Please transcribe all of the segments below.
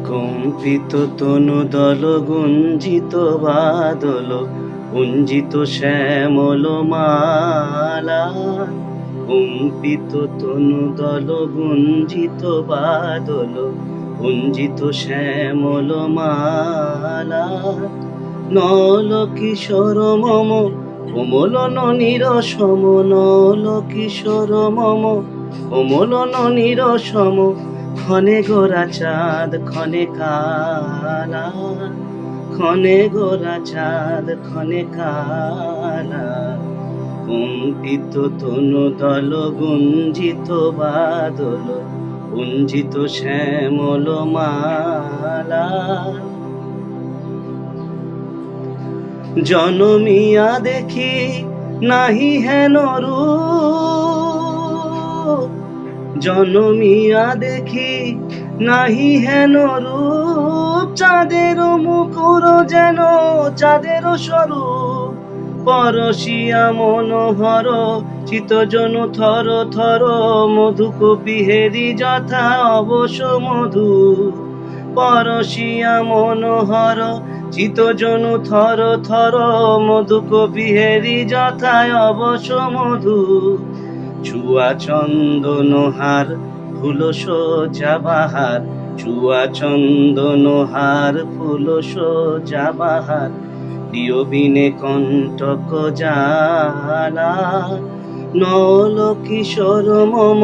কম্পিত তনু দল গুঞ্জিত বাদল, গুঞ্জিত শ্যামল মালা। কম্পিত তনু দল গুঞ্জিত বাদল, গুঞ্জিত শ্যামল মালা। নল কিশোর মম কোমল ননির সম, নল কিশোর মম কোমল ননির সম। ক্ষণে গোরা চাঁদ ক্ষণে কালা, ক্ষণে গোরা চাঁদ ক্ষণে কালা। কম্পিত তনু দল গুঞ্জিত বাদল, গুঞ্জিত শ্যামল মালা। জনমিয়া দেখি নাহি হেন রূপ, জনমিয়া দেখি নাহি হেন রূপ। চাঁদের মুকুর যেন চাঁদের স্বরূপ, পরশিয়া মনোহর চিতজনু থর থর। মধুকপি হেরি যথা অবশ মধু, পরশিয়া মনোহর চিতজনু থর থর। মধুকপি হেরি যথায় অবশ মধু। চুয়া চন্দন হার ফুল সোজা বাহার, চুয়া চন্দন হার ফুল সোজা বাহার। প্রিয় বিনে কণ্টক জ্বালা। নল কিশোর মম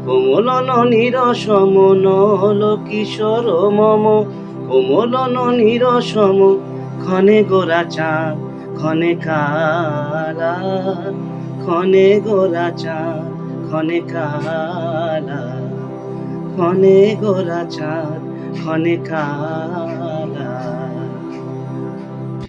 কোমল ননির সম, নল কিশোর মম কোমল ননির সম। ক্ষণে গোরা চাঁদ ক্ষণে কালা, ক্ষণে গোরা চাঁদ ক্ষণে কালা। ক্ষণে গোরা চাঁদ ক্ষণে কালা।